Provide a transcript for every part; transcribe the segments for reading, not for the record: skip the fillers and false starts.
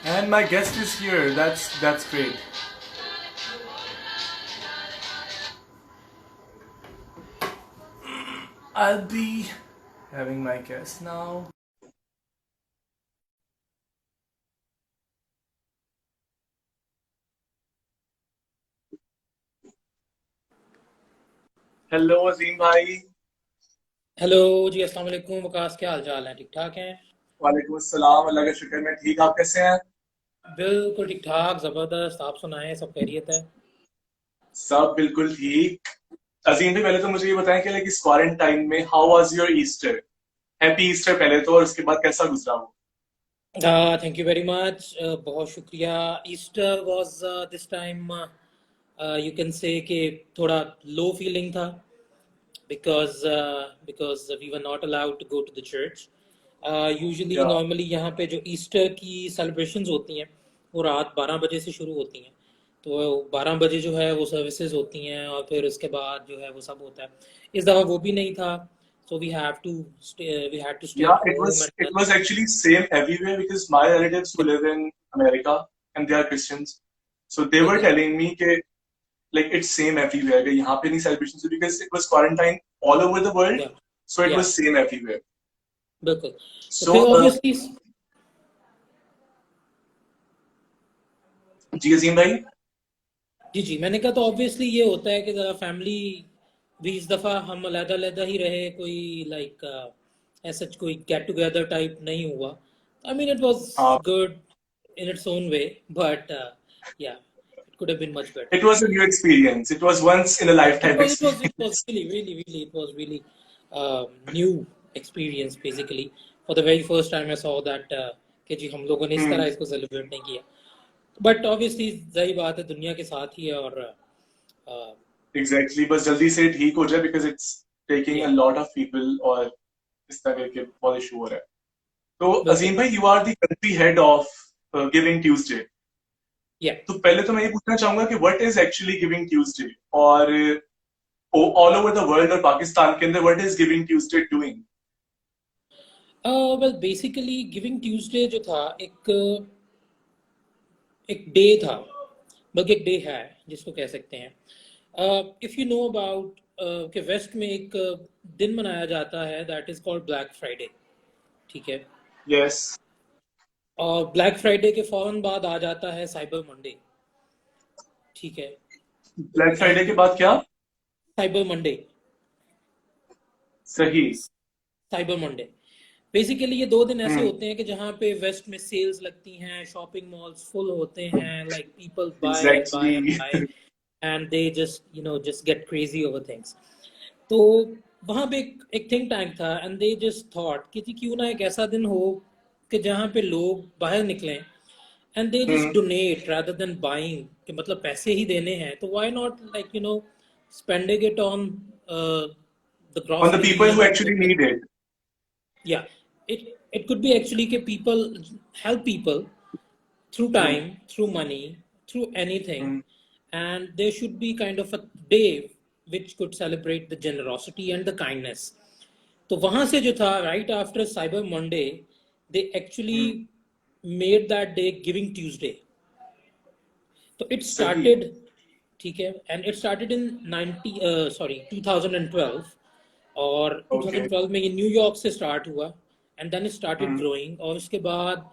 And my guest is here. That's great. I'll be having my guest now. Hello Azeem भाई। Hello जी, अस्सलाम वालेकुम। वकास, क्या हाल चाल है? ठीक ठाक हैं? वालेकुम अस्सलाम, अल्लाह का शुक्र मैं ठीक। आप कैसे हैं? बिल्कुल ठीक ठाक, ज़बरदस्त। आप सुनाएं, सब खैरियत है? सब बिल्कुल ठीक। अजीम भाई, पहले तो मुझे ये बताएं कि लाइक इस क्वारंटाइन में how was your Easter? Happy Easter पहले तो, और उसके बाद कैसा गुजरा वो? थैंक यू वेरी मच, बहुत शुक्रिया। Easter was this time, you can say कि थोड़ा लो फीलिंग था, because we were not allowed to go to the church. Usually या नॉर्मली यहाँ पे जो ईस्टर की सेलिब्रेशंस होती हैं वो रात 12 बजे से शुरू होती हैं। तो 12 बजे जो है वो सर्विसेज होती हैं और फिर उसके बाद जो है वो सब होता है। इस दफ़ा वो भी नहीं था, so we had to stay या at home it and was actually same everywhere because my relatives who live in America and they are Christians, so they were okay, telling me कि like it's same everywhere. यहाँ पे नहीं celebration because it was quarantine all over the world, yeah, so it yeah, was same everywhere. बिल्कुल। तो So फिर obviously, जी अजीम भाई। जी जी, मैंने कहा तो ऑब्वियसली ये होता है कि ज़रा फैमिली भी इस दफ़ा हम अलहदा-अलहदा ही रहे, कोई लाइक ऐसा कोई गेट टुगेदर टाइप नहीं हुआ। आई मीन इट वाज हाँ, good in its own way, but yeah it could have been much better. it was a new experience. It was once in a Yeah, lifetime it was experience. really, it was really new experience basically. For the very first time I saw that कि जी हम लोगों ने इस तरह इसको celebrate नहीं किया। But obviously सही बात है, दुनिया के साथ ही है और Exactly, बस जल्दी से ठीक हो जाए because it's taking a या lot of people, और इस तरह के बहुत इशू हो रहा है। तो बिल्कुल, अजीम भाई, you are the country head of Giving Tuesday. या तो पहले तो मैं ये पूछना चाहूंगा कि what is actually Giving Tuesday, और all over the world और पाकिस्तान के अंदर what is Giving Tuesday doing? Well basically giving Tuesday जो था एक डे था, बल्कि एक डे है जिसको कह सकते हैं। इफ़ यू नो अबाउट कि वेस्ट में एक दिन मनाया जाता है that is called black Friday. ठीक है। Yes. और ब्लैक फ्राइडे के फौरन बाद आ जाता है साइबर मंडे। ठीक है। ब्लैक फ्राइडे एंड के बाद क्या? साइबर मंडे, सही। साइबर मंडे बेसिकली ये 2 दिन ऐसे हम्म। होते हैं कि जहाँ पे वेस्ट में सेल्स लगती हैं, शॉपिंग मॉल्स फुल होते हैं, like people buy and buy and exactly. Buy, and they just just get crazy over things. तो वहाँ पे एक थिंक टैंक था एंड दे जस्ट थॉट कि जी क्यों ना एक ऐसा दिन हो कि जहाँ पे लोग बाहर निकलें and they just hmm. Donate rather than buying, कि मतलब पैसे ही देने हैं तो why not like spending it on the on the people groceries who are actually need it. yeah, it could be actually कि people help people through time, through money, through anything, and there should be kind of a day which could celebrate the generosity and the kindness. तो वहां से जो था right after Cyber Monday, they actually made that day Giving Tuesday. तो it सही। started, ठीक है, and it started in 2012, और ओके। 2012 में ये न्यूयॉर्क से स्टार्ट हुआ and then it started growing, और उसके बाद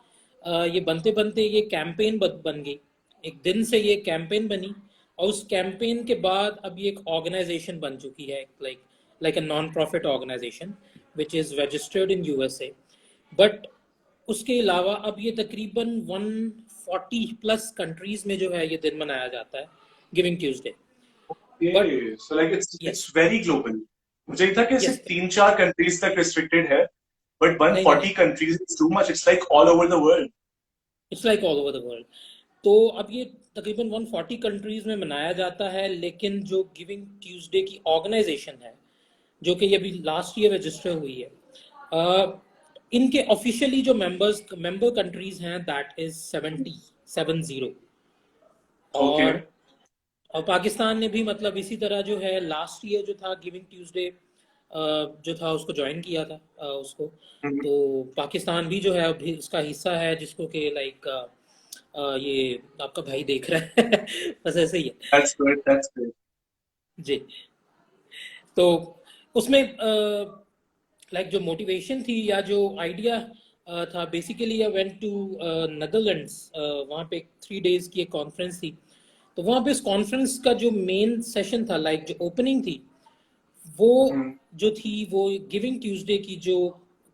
ये बनते बनते ये कैंपेन बन गई। एक दिन से ये कैंपेन बनी और उस कैंपेन के बाद अब ये एक ऑर्गेनाइजेशन बन चुकी है, like a non profit organization which is registered in USA. But उसके अलावा अब ये तकरीबन 140 प्लस कंट्रीज में जो है ये दिन मनाया जाता है, giving Tuesday. But okay, so like yes, it's very global. मुझे नहीं था कि सिर्फ यस, 3-4 कंट्रीज तक रिस्ट्रिक्टेड है, बट नहीं नहीं 140 नहीं, countries is too much. It's like all over the world. It's like all over the world. तो अब ये तकरीबन 140 कंट्रीज में मनाया जाता है, लेकिन जो गिविंग ट्यूसडे की ऑर्गेनाइजेशन है जो कि ये अभी लास्ट ईयर रजिस्टर हुई है, इनके ऑफिशियली जो मेंबर कंट्रीज हैं दैट इज 70। ओके। और पाकिस्तान ने भी मतलब इसी तरह जो है लास्ट ईयर जो था गिविंग ट्यूसडे जो था उसको ज्वाइन किया था, उसको। तो पाकिस्तान भी जो है अभी उसका हिस्सा है, जिसको कि लाइक ये आपका भाई देख रहा है बस ऐसे ही है दैट्स गुड, दैट्स गुड। जी। तो उसमें लाइक जो मोटिवेशन थी या जो आइडिया था, basically I went to Netherlands. वहाँ पे 3 days की एक कॉन्फ्रेंस थी। तो वहाँ पे इस कॉन्फ्रेंस का जो मेन सेशन था, लाइक जो ओपनिंग थी, वो हम्म। जो थी वो गिविंग ट्यूसडे की जो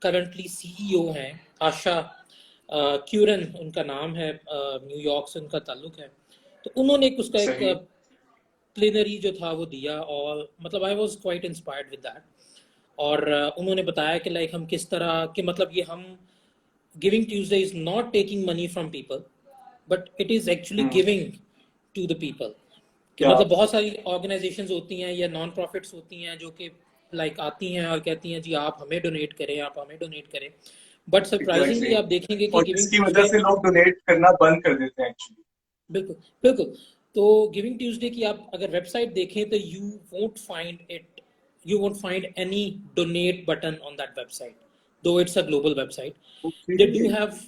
करंटली सीईओ हैं, आशा क्यूरन उनका नाम है, न्यूयॉर्क से उनका ताल्लुक है। तो उन्होंने एक उसका एक सही। प्लेनरी जो था वो दिया, और मतलब I was quite inspired with that. और उन्होंने बताया कि लाइक हम किस तरह के, मतलब ये हम giving Tuesday is not taking money from people, but it is actually hmm. Giving to the people. कि क्या? मतलब बहुत सारी ऑर्गेनाइजेशंस होती हैं या नॉन प्रॉफिट्स होती हैं जो कि लाइक आती हैं और कहती हैं जी आप हमें डोनेट करें, आप हमें डोनेट करें। But surprisingly exactly. आप देखेंगे कि और गिविंग जिसकी वजह ट्यूसडे, से लोग डोनेट करना बंद कर देते हैं एक्चुअली। बिल्कुल बिल्कुल, तो गिविंग ट्यूसडे की आप अगर वेबसाइट देखें तो you won't find any donate button on that website, though it's a global website. Okay. They do have,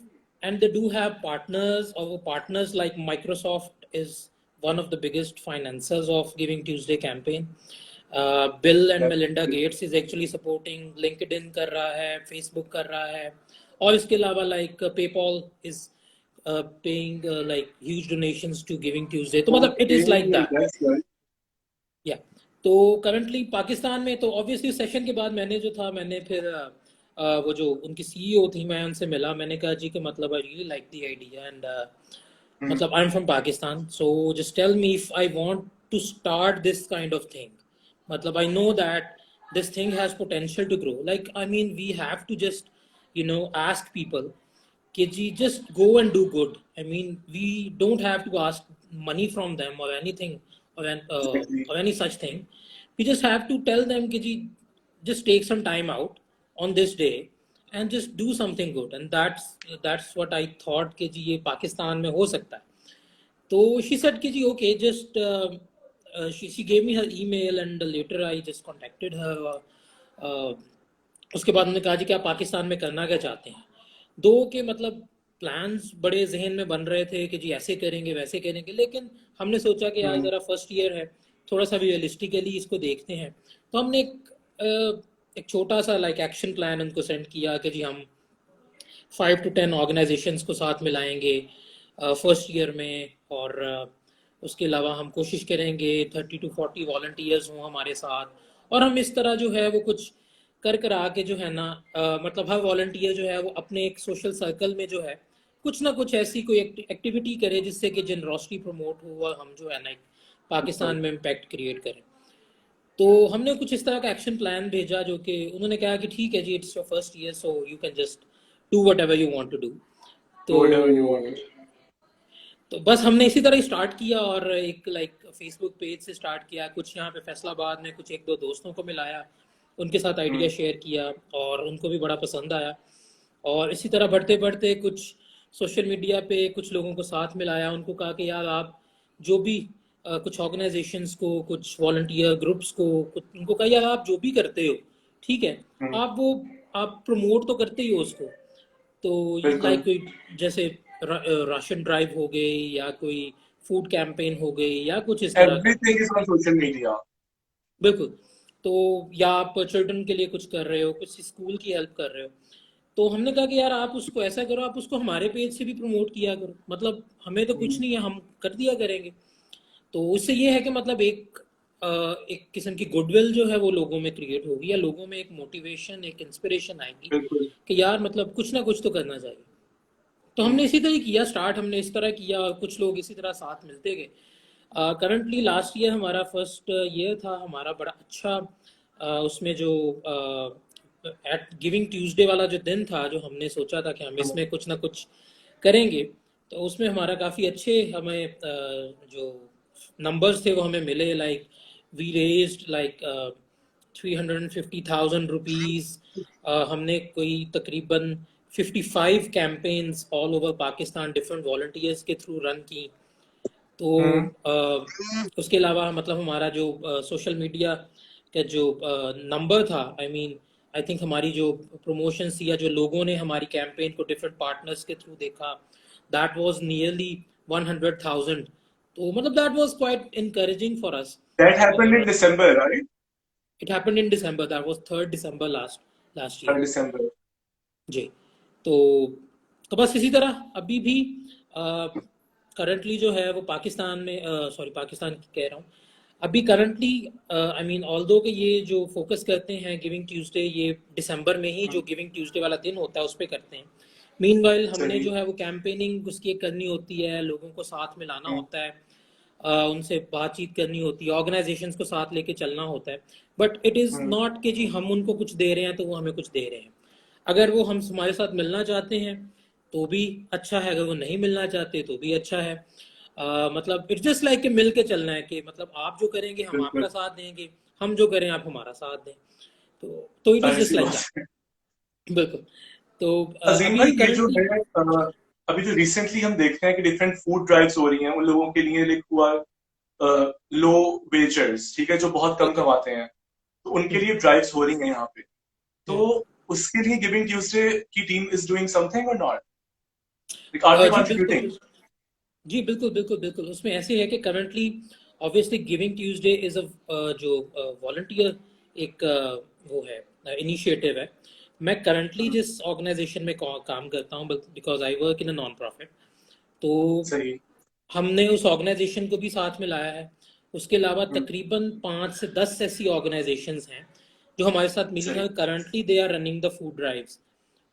and they do have partners, or partners like Microsoft is one of the biggest financiers of Giving Tuesday campaign. Bill and Melinda Gates is actually supporting, LinkedIn कर रहा है, Facebook कर रहा है, और इसके अलावा like PayPal is paying like huge donations to Giving Tuesday। तो मतलब it okay, is like that। That's good. या तो करंटली पाकिस्तान में तो ऑब्वियसली सेशन के बाद मैंने जो था, मैंने फिर वो जो उनकी सीईओ थी, मैं उनसे मिला। मैंने कहा जी कि मतलब I really like the idea, and मतलब I am from Pakistan, so just tell me if I want to start this kind of thing. मतलब I know that this thing has potential to grow. Like, I mean, we have to just, ask people, Kiji, just go and do good. I mean, we don't have to ask money from them or anything, exactly. or any such thing. We just have to tell them, Kiji, just take some time out on this day and just do something good. And that's what I thought, Kiji, ये पाकिस्तान में हो सकता है। So she said कि जी okay, just she gave me her email, and later I just contacted her. uh, उसके बाद उन्होंने कहा जी कि आप पाकिस्तान में करना क्या चाहते हैं। दो के मतलब प्लान्स बड़े जहन में बन रहे थे कि जी ऐसे करेंगे वैसे करेंगे, लेकिन हमने सोचा कि यार ज़रा फर्स्ट ईयर है, थोड़ा सा रियलिस्टिकली इसको देखते हैं। तो हमने एक छोटा सा लाइक एक्शन प्लान उनको सेंड किया कि जी हम 5 to 10 ऑर्गेनाइजेशंस को साथ मिलाएंगे फर्स्ट ईयर में, और उसके अलावा हम कोशिश करेंगे 30 to 40 वॉलंटियर्स हों हमारे साथ, और हम इस तरह जो है वो कुछ कर कर आके जो है ना, मतलब हर वॉलंटियर जो है वो अपने एक सोशल सर्कल में जो है कुछ ना कुछ ऐसी कोई एक्टिविटी करे जिससे कि जनरोसिटी प्रमोट हो, और हम जो है ना एक पाकिस्तान में इम्पैक्ट क्रिएट करें। तो हमने कुछ इस तरह का एक्शन प्लान भेजा, जो कि उन्होंने कहा कि ठीक है जी, it's your first year, so you can just do whatever you want to do. तो व्हाटएवर यू वांट। तो बस हमने इसी तरह स्टार्ट किया, और एक लाइक फेसबुक पेज से स्टार्ट किया, कुछ यहाँ पे फैसलाबाद में कुछ एक दो दोस्तों को मिलाया, उनके साथ आइडिया शेयर किया, और उनको भी बड़ा पसंद आया। और इसी तरह बढ़ते बढ़ते कुछ सोशल मीडिया पे कुछ लोगों को साथ मिलाया, उनको कहा कि यार आप जो भी कुछ ऑर्गेनाइजेशंस को, कुछ वॉलंटियर ग्रुप्स को, कुछ उनको कहा यार आप जो भी करते हो ठीक है, आप वो आप प्रमोट तो करते ही हो उसको। तो बिल्कुल। लाइक कोई जैसे राशन ड्राइव हो गई, या कोई फूड कैंपेन हो गई, या कुछ इस तरह का। Everything is on social media. बिल्कुल। तो या आप चिल्ड्रन के लिए कुछ कर रहे हो, कुछ स्कूल की हेल्प कर रहे हो, तो हमने कहा कि यार आप उसको ऐसा करो, आप उसको हमारे पेज से भी प्रमोट किया करो, मतलब हमें तो कुछ नहीं है, हम कर दिया करेंगे। तो उससे ये है कि मतलब एक किस्म की गुडविल जो है वो लोगों में क्रिएट होगी, या लोगों में एक मोटिवेशन, एक इंस्पिरेशन आएगी बिल्कुल। कि यार मतलब कुछ ना कुछ तो करना चाहिए। तो हमने इसी तरह किया स्टार्ट, हमने इस तरह किया, और कुछ लोग इसी तरह साथ मिलते गए। करंटली लास्ट ईयर हमारा फर्स्ट ईयर था हमारा, बड़ा अच्छा। उसमें जो एट गिविंग ट्यूसडे वाला जो दिन था, जो हमने सोचा था कि हम इसमें कुछ ना कुछ करेंगे, तो उसमें हमारा काफ़ी अच्छे हमें जो नंबर्स थे वो हमें मिले। Like we raised like 350,000 rupees. हमने कोई तकरीबन 55 campaigns all over Pakistan different volunteers के थ्रू रन की। तो उसके अलावा मतलब हमारा जो सोशल मीडिया का जो नंबर था, आई थिंक हमारी जो प्रमोशंस या जो लोगों ने हमारी कैंपेन को डिफरेंट पार्टनर्स के थ्रू देखा, that was nearly 100,000. तो मतलब that was quite encouraging for us. That happened in December, right? It happened in December. That was 3rd December last year. December. जी, तो बस इसी तरह अभी भी करंटली जो है वो पाकिस्तान में, सॉरी पाकिस्तान कह रहा हूँ, अभी करंटली आई मीन ऑल्दो कि ये जो फोकस करते हैं गिविंग ट्यूसडे, ये दिसंबर में ही जो गिविंग ट्यूसडे वाला दिन होता है उस पर करते हैं. मीनवाइल हमने जो है वो कैंपेनिंग उसकी करनी होती है, लोगों को साथ में लाना होता है, उनसे बातचीत करनी होती है, ऑर्गेनाइजेशंस को साथ लेके चलना होता है. बट इट इज़ नॉट कि जी हम उनको कुछ दे रहे हैं तो वो हमें कुछ दे रहे हैं. अगर वो हम हमारे साथ मिलना चाहते हैं तो भी अच्छा है, अगर वो नहीं मिलना चाहते तो भी अच्छा है. मतलब इट्स जस्ट लाइक कि मिल के चलना है, कि मतलब आप जो करेंगे हम आपका साथ देंगे, हम जो करें आप हमारा साथ दें. तो it is just like that. बिल्कुल. तो अजीम भाई, ये जो है अभी जो रिसेंटली हम देखते हैं कि डिफरेंट फूड ड्राइव्स हो रही हैं उन लोगों के लिए, लाइक हुआ लो वेजर्स, ठीक है, जो बहुत कम कमाते हैं, तो उनके लिए ड्राइव्स हो रही हैं यहाँ पे. तो उसके लिए गिविंग ट्यूसडे की team is doing something or not? Like are they contributing? जी बिल्कुल बिल्कुल बिल्कुल. उसमें ऐसे है कि currently obviously giving Tuesday is a जो वॉलंटियर एक वो है, इनिशिएटिव है. मैं करंटली जिस ऑर्गेनाइजेशन में काम करता हूँ, because I work in a non profit, तो सही. हमने उस ऑर्गेनाइजेशन को भी साथ में लाया है. उसके अलावा तकरीबन 5 से 10 ऐसी ऑर्गेनाइजेशंस हैं जो हमारे साथ मिली हैं. Currently they are running the food drives,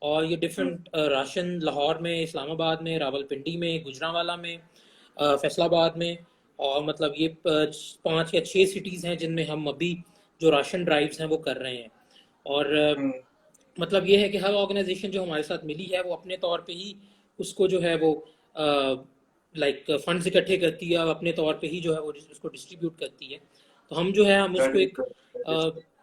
और ये डिफरेंट राशन लाहौर में, इस्लामाबाद में, रावलपिंडी में, गुजरांवाला में, फैसलाबाद में, और मतलब ये 5 या 6 सिटीज़ हैं जिनमें हम अभी जो राशन ड्राइव्स हैं वो कर रहे हैं. और मतलब ये है कि हर ऑर्गेनाइजेशन जो हमारे साथ मिली है वो अपने तौर पे ही उसको जो है वो लाइक फंड्स इकट्ठे करती है और अपने तौर पे ही जो है वो उसको डिस्ट्रीब्यूट करती है. तो हम जो है हम उसको एक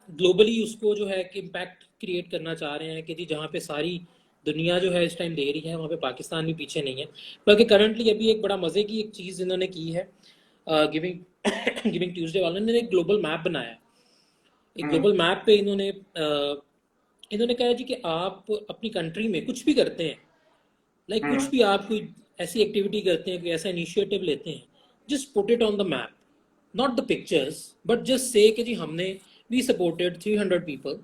ग्लोबली उसको जो है कि इम्पैक्ट क्रिएट करना चाह रहे हैं कि जी जहाँ पे सारी दुनिया जो है इस टाइम दे रही है वहाँ पे पाकिस्तान भी पीछे नहीं है. बल्कि करंटली अभी एक बड़ा मज़े की एक चीज़ इन्होंने की है, गिविंग गिविंग ट्यूसडे वालों ने एक ग्लोबल मैप बनाया. एक ग्लोबल मैप पे इन्होंने कहा जी कि आप अपनी कंट्री में कुछ भी करते हैं, लाइक कुछ भी आप कोई ऐसी एक्टिविटी करते हैं, कोई ऐसा इनिशिएटिव लेते हैं, just put it on the map, not the pictures, but just say कि जी हमने we supported 300 people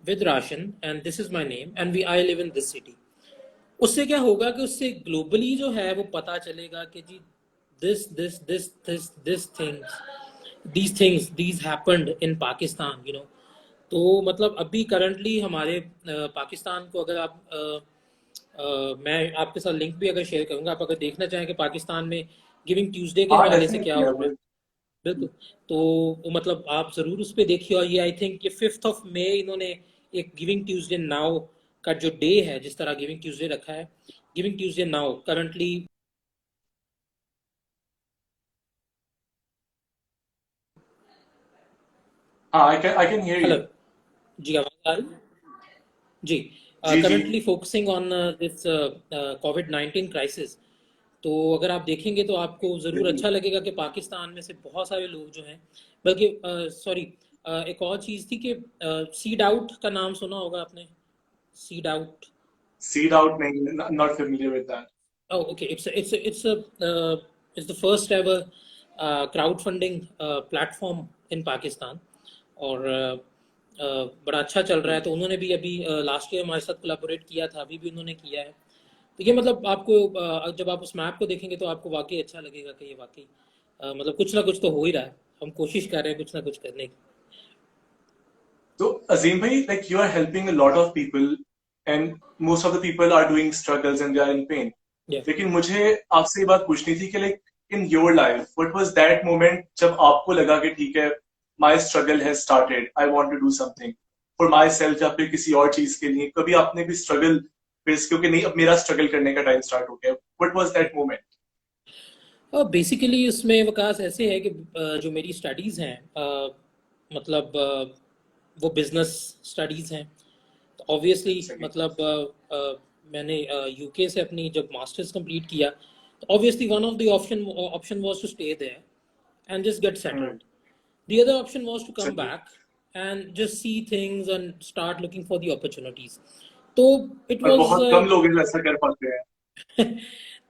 with ration and this is my name and I live in this city. उससे क्या होगा कि उससे ग्लोबली जो है वो पता चलेगा कि जी this things these happened in Pakistan, you know. तो मतलब अभी करंटली हमारे पाकिस्तान को अगर आप मैं आपके साथ लिंक भी अगर शेयर करूंगा, आप अगर देखना चाहें कि पाकिस्तान में गिविंग ट्यूसडे के हवाले से क्या हो रहा है, बिल्कुल, तो मतलब आप जरूर उस पर देखिए. और ये आई थिंक ये 5th of May इन्होंने एक गिविंग ट्यूसडे नाउ का जो डे है, जिस तरह गिविंग ट्यूसडे रखा है, giving Tuesday now currently. I can hear you. जी आवाज आ रही जी. करंटली फोकसिंग ऑन दिस कोविड-19 क्राइसिस. तो अगर आप देखेंगे तो आपको ज़रूर अच्छा लगेगा कि पाकिस्तान में से बहुत सारे लोग जो हैं, बल्कि सॉरी एक और चीज़ थी कि सीड आउट का नाम सुना होगा आपने. सीड आउट नहीं, not familiar with that. Oh, okay. It's the first ever crowdfunding platform in Pakistan, और बड़ा अच्छा चल रहा है. तो उन्होंने भी अभी लास्ट ईयर हमारे साथ कोलैबोरेट किया था, अभी भी उन्होंने किया है. तो ये मतलब आपको जब आप उस मैप को देखेंगे तो आपको वाकई अच्छा लगेगा कि ये वाकई मतलब कुछ ना कुछ तो हो ही रहा है. हम कोशिश कर रहे हैं कुछ ना कुछ करने की. तो अजीम भाई, like you are helping a lot of people and most of the people are doing struggles and they are in pain. लेकिन मुझे आपसे ये बात पूछनी थी कि like in your life what was that moment जब आपको लगा कि ठीक है, my struggle has started, I want to do something for myself या फिर किसी और चीज के लिए? कभी आपने भी स्ट्रगल फेस, क्योंकि नहीं अब मेरा स्ट्रगल करने का टाइम स्टार्ट हो गया, what was that moment? Basically उसमें वकास ऐसे है कि जो मेरी स्टडीज़ हैं, मतलब वो बिजनेस स्टडीज़ हैं. तो ऑब्वियसली मतलब मैंने यूके से अपनी जब मास्टर्स कंप्लीट किया, तो obviously one of the option was to stay there and just get settled. The other option was to come back and just see things and start looking for the opportunities. तो it was बहुत कम लोग ऐसा कर पाते हैं.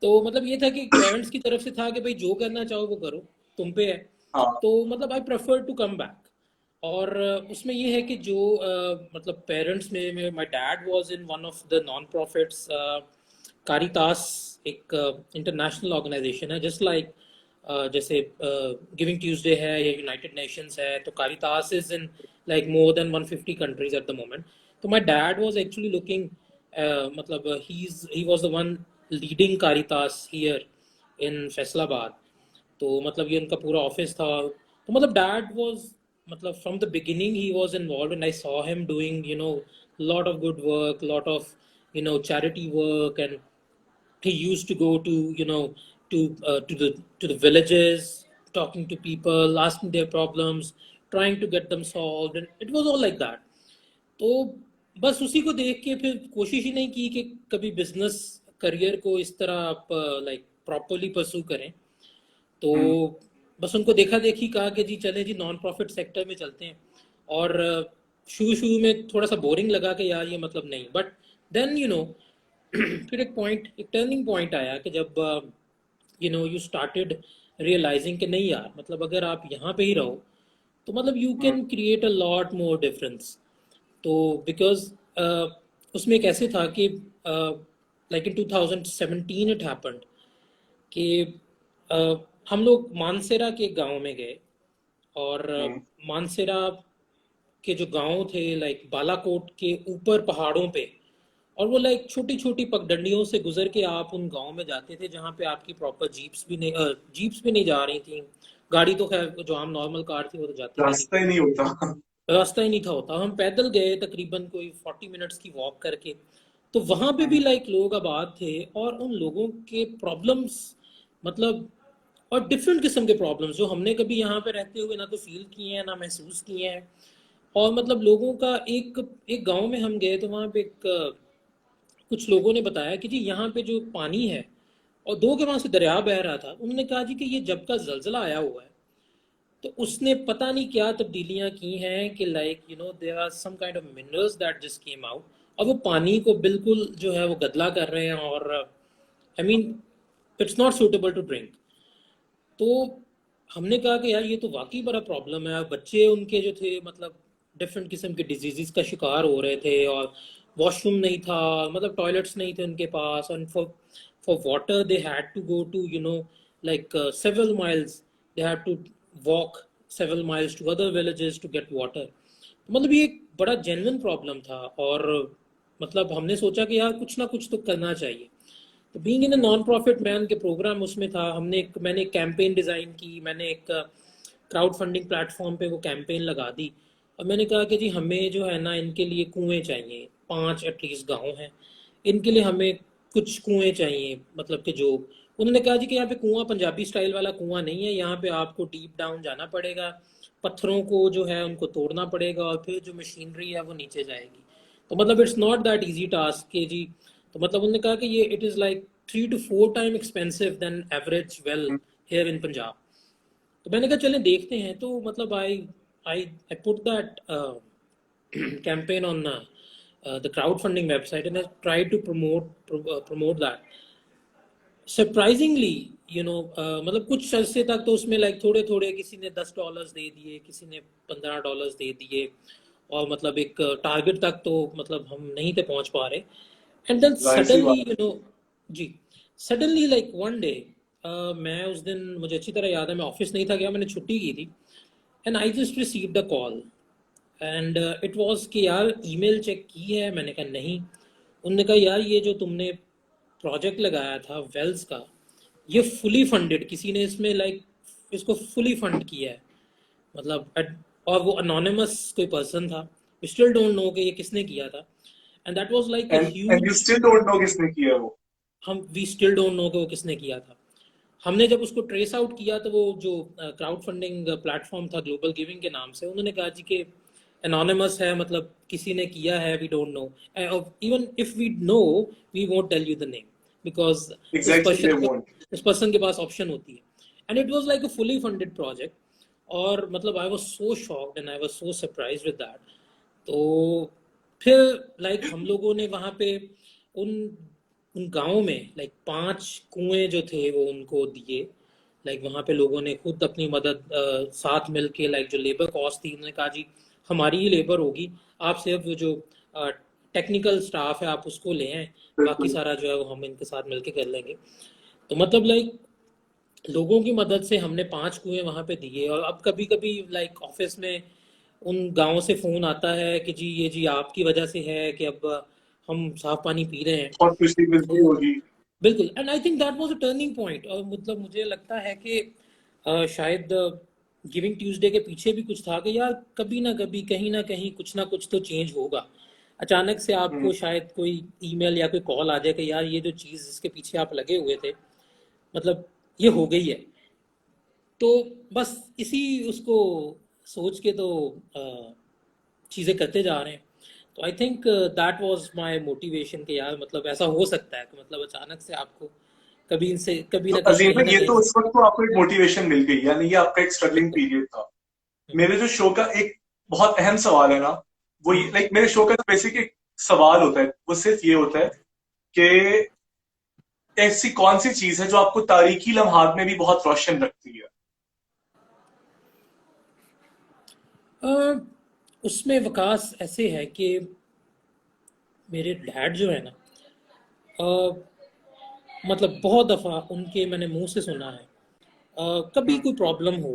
तो मतलब ये था कि पेरेंट्स की तरफ से था कि भाई जो करना चाहो वो करो, तुम पे है। हाँ। तो मतलब I prefer to come back. और उसमें ये है कि जो मतलब पेरेंट्स में my dad was in one of the non profits, Caritas, एक इंटरनेशनल ऑर्गेनाइजेशन है, जस्ट लाइक जैसे गिविंग ट्यूसडे है या यूनाइटेड नेशंस है, तो Caritas is in like more than 150 countries at the moment. तो my dad was actually looking, मतलब he was the one leading Caritas here in Faisalabad. तो मतलब ये उनका पूरा ऑफिस था। तो मतलब डैड वाज, मतलब from the beginning he was involve, and I saw him doing lot of good work, lot of charity work, and he used to go to to the villages, talking to people, asking their problems, trying to get them solved, and it was all like that. तो बस उसी को देख के फिर कोशिश ही नहीं की कि कभी बिजनेस करियर को इस तरह आप लाइक प्रॉपरली परसू करें। तो बस उनको देखा देखी कहा कि जी चले जी नॉन प्रॉफिट सेक्टर में चलते हैं। और शुरू शुरू में थोड़ा सा बोरिंग लगा कि यार ये मतलब नहीं, बट देन फिर एक टर्निंग पॉइंट आया कि जब यू स्टार्टेड रियलाइजिंग कि नहीं यार, मतलब अगर आप यहाँ पे ही रहो तो मतलब you can create a lot more difference. तो बिकॉज उसमें कैसे था कि लाइक इन 2017 इट हैपेंड कि हम लोग मानसेरा के गांव में गए। और मानसेरा के जो गांव थे लाइक बालाकोट के ऊपर पहाड़ों पे, और वो लाइक छोटी छोटी पगडंडियों से गुजर के आप उन गांव में जाते थे जहाँ पे आपकी प्रॉपर जीप्स भी नहीं जा रही थी। गाड़ी तो खैर जो आम नॉर्मल कार थी वो तो जाती भी नहीं, रास्ता ही नहीं होता। रास्ता ही नहीं था होता। हम पैदल गए तकरीबन कोई 40 मिनट्स की वॉक करके। तो वहां पे भी लाइक लोग आबाद थे, और उन लोगों के प्रॉब्लम्स, मतलब और डिफरेंट किस्म के प्रॉब्लम्स जो हमने कभी यहाँ पे रहते हुए ना तो फील किए हैं ना महसूस किए हैं। और मतलब लोगों का एक एक गांव में हम गए तो वहाँ पे कुछ लोगों ने बताया कि जी यहाँ पे जो पानी है, और दो के वहां से दरिया बह रहा था, उन्होंने कहा जी कि ये जब का जलजला आया हुआ है तो उसने पता नहीं क्या तब्दीलियां की हैं कि like there are some kind of minerals that just came out, और वो पानी को बिल्कुल जो है वो गदला कर रहे हैं, और I mean it's not suitable to drink. तो हमने कहा कि यार ये तो वाकई बड़ा प्रॉब्लम है। बच्चे उनके जो थे मतलब डिफरेंट किस्म के डिजीजेस का शिकार हो रहे थे, और वॉशरूम नहीं था, मतलब टॉयलेट्स नहीं थे उनके पास, और for water they had to go to like several miles, they had to walk several miles to other villages to get water. मतलब ये एक बड़ा जेन्युइन प्रॉब्लम था, और मतलब हमने सोचा कि यार कुछ ना कुछ तो करना चाहिए। तो being in a non profit, मैं उनके प्रोग्राम उसमें था, मैंने एक कैंपेन डिज़ाइन की, मैंने एक क्राउड फंडिंग प्लेटफॉर्म पे वो कैंपेन लगा दी। और मैंने कहा कि जी हमें जो है ना इनके लिए कुएं चाहिए, 5 एटलीस्ट गाँव हैं, इनके लिए हमें कुछ कुएं चाहिए, मतलब कि जो उन्होंने कहा जी कि यहाँ पे कुआं पंजाबी स्टाइल वाला कुआं नहीं है, यहाँ पे आपको डीप डाउन जाना पड़ेगा, पत्थरों को जो है उनको तोड़ना पड़ेगा, और फिर जो मशीनरी है वो नीचे जाएगी। तो मतलब it's not that easy task के जी। तो मतलब उन्होंने कहा कि ये it is like 3 to 4 time expensive than average well here in Punjab. तो मैंने कहा चलें देखते हैं। तो मतलब I I I put that campaign on the crowdfunding website, and I tried to promote that. Surprisingly मतलब कुछ अरसे तक तो उसमें लाइक थोड़े थोड़े, किसी ने $10 दे दिए, किसी ने $15 दे दिए, और मतलब एक टारगेट तक तो मतलब हम नहीं थे पहुंच पा रहे। एंड देन जाहिर सी सडनली बात। जी सडनली लाइक वन डे, मैं उस दिन मुझे अच्छी तरह याद है, मैं ऑफिस नहीं था गया, मैंने छुट्टी की थी, and I just received a call, and it was कि यार ईमेल चेक की है? मैंने कहा नहीं। उन्होंने कहा यार ये जो तुमने प्रोजेक्ट लगाया था वेल्स का, ये फुली फंडेड, किसी ने इसमें लाइक इसको फुली फंड किया है, मतलब और वो अनोनिमस कोई पर्सन था, वी स्टिल डोंट नो कि ये किसने किया था। And that was like a and you huge, still don't know किसने किया वो। हम वी स्टिल डोंट नो कि वो किसने किया था। हमने जब उसको ट्रेस आउट किया तो वो जो क्राउड फंडिंग प्लेटफॉर्म था ग्लोबल गिविंग के नाम से, उन्होंने कहा जी कि एनोनिमस है, मतलब किसी ने किया है, we don't know, even if we know we won't tell you the name, because exactly they want. उस पर्सन के पास ऑप्शन होती है। And it was like a fully funded project, और मतलब I was so shocked and I was so surprised with that. तो फिर like हम लोगों ने वहाँ पे उन उन गाँव में लाइक 5 कुएं जो थे वो उनको दिए। लाइक वहाँ पे लोगों ने खुद अपनी मदद साथ मिल के, लाइक जो लेबर कॉस्ट थी, उन्होंने कहा जी हमारी ही लेबर होगी, आप सिर्फ वो जो टेक्निकल स्टाफ है आप उसको ले आए, बाकी बिल्कुल। सारा जो है वो हम इनके साथ मिलके कर लेंगे। तो मतलब लाइक लोगों की मदद से हमने 5 कुएं वहाँ पे दिए। और अब कभी कभी लाइक ऑफिस में उन गाँव से फ़ोन आता है कि जी ये जी आपकी वजह से है कि अब हम साफ पानी पी रहे हैं। बहुत खुशी मिलती तो होगी। बिल्कुल, and I think that was a turning point. और मतलब मुझे लगता है कि शायद गिविंग ट्यूसडे के पीछे भी कुछ था कि यार कभी ना कभी कहीं ना कहीं कुछ ना कुछ तो चेंज होगा। अचानक से आपको शायद कोई ईमेल या कोई कॉल आ जाए कि यार ये जो चीज़ इसके पीछे आप लगे हुए थे, मतलब ये हो गई है। तो बस इसी उसको सोच के तो चीज़ें करते जा रहे हैं। तो I think that was my motivation कि यार मतलब ऐसा हो सकता है कि मतलब अचानक से आपको कभी इनसे कभी तो ना कहीं अजीम कहीं भाई, ना ये कहीं तो से। उस वक्त तो आपको एक मोटिवेशन मिल गई, यानी ये आपका एक स्ट्रगलिंग बिल्कुल। पीरियड था। हम्म, मेरे जो शो का एक बहुत अहम सवाल है ना, वो ये, लाइक मेरे शो का तो बेसिक एक सवाल होता है, वो सिर्फ ये होता है कि ऐसी कौन सी चीज है जो आपको तारीकी लम्हात में भी बहुत रोशन रखती है। अ, उसमें विकास ऐसे है कि मेरे डैड जो है ना, अ, मतलब बहुत दफ़ा उनके मैंने मुंह से सुना है, कभी कोई प्रॉब्लम हो,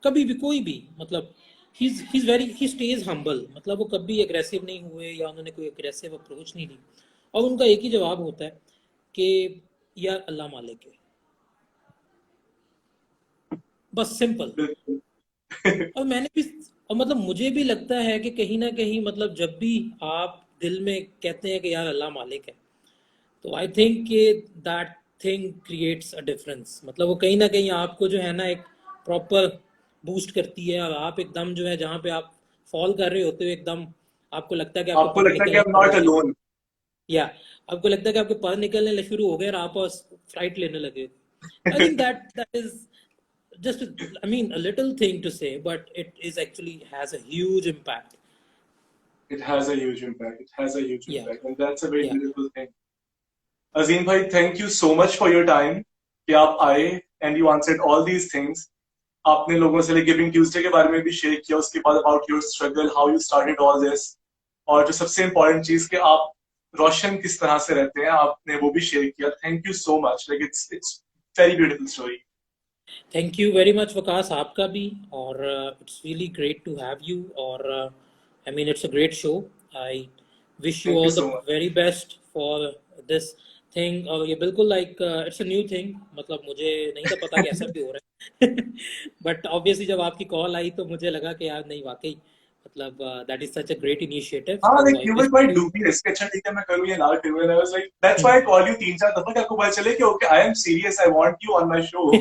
कभी भी कोई भी, मतलब ही स्टेज हम्बल। मतलब वो कभी एग्रेसिव नहीं हुए या उन्होंने कोई एग्रेसिव अप्रोच नहीं ली। और उनका एक ही जवाब होता है कि यार अल्लाह मालिक है, बस सिंपल। बिल्कुल। और मैंने भी, और मतलब मुझे भी लगता है कि कहीं ना कहीं मतलब जब भी आप दिल में कहते हैं कि यार अल्लाह मालिक है, तो आई थिंक कि that thing creates a difference. मतलब वो कहीं ना कहीं आपको जो है ना एक प्रॉपर बूस्ट करती है। और आप एकदम जो है जहाँ पे आप फॉल कर रहे होते हो, एकदम आपको लगता है कि आपके आपको पर लगता है कि निकलने आई एम शुरू नॉट हो गए, अलोन। या आपको लगता है कि आपके पर निकलने शुरू हो गए और आप फ्लाइट लेने लगे। I think that is just I mean a little thing to say, but it is actually has a huge impact. It has a huge impact. It has a huge Yeah, impact, and that's a very yeah. beautiful thing. अजीम भाई, thank you so much for your time कि आप आए and you answered all these things. आपने लोगों से giving Tuesday के बारे में भी शेयर किया, उसके बाद about your struggle, how you started all this, और जो सबसे इम्पोर्टेंट चीज कि आप रोशन किस तरह से रहते हैं, आपने वो भी शेयर किया। Thank you so much, like it's very beautiful story. Thank you very much, Waqas, आपका भी। और it's really great to have you। और I mean it's a great show। I wish you thank you all the so much. very best for this thing। और ये बिल्कुल like it's a new thing। मतलब मुझे नहीं था पता कि ऐसा भी हो रहा है। बट ऑब्वियसली जब आपकी कॉल आई तो मुझे लगा कि यार नहीं, वाकई मतलब that is such a great initiative. हाँ, तो like I you were wish quite you. Dubious कि अच्छा ठीक है मैं करूँ या ना करूँ, and I was like that's why I call you 3-4 दफा कि आपको पता चले कि okay I am serious, I want you on my show.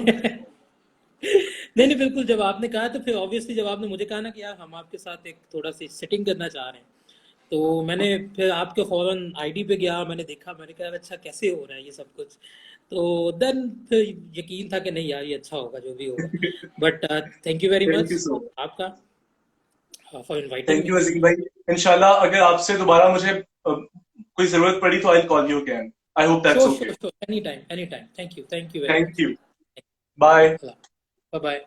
नहीं नहीं, बिल्कुल। जब आपने कहा तो फिर ऑब्वियसली जब आपने मुझे कहा ना कि यार हम आपके साथ एक थोड़ा सी सेटिंग करना चाह रहे हैं, तो मैंने फिर आपके फौरन आईडी पे गया, मैंने देखा, मैंने कहा अच्छा कैसे हो रहा है ये सब कुछ। तो देन फिर यकीन था कि नहीं यार ये अच्छा होगा जो भी होगा। But thank you very thank you much so much. आपका for inviting thank me. You Azeem भाई। इंशाल्लाह अगर आपसे दोबारा मुझे कोई जरूरत पड़ी तो I call you again. I hope that's sure okay. Sure sure, any time any time. Thank you very thank much. You. Bye. Bye bye.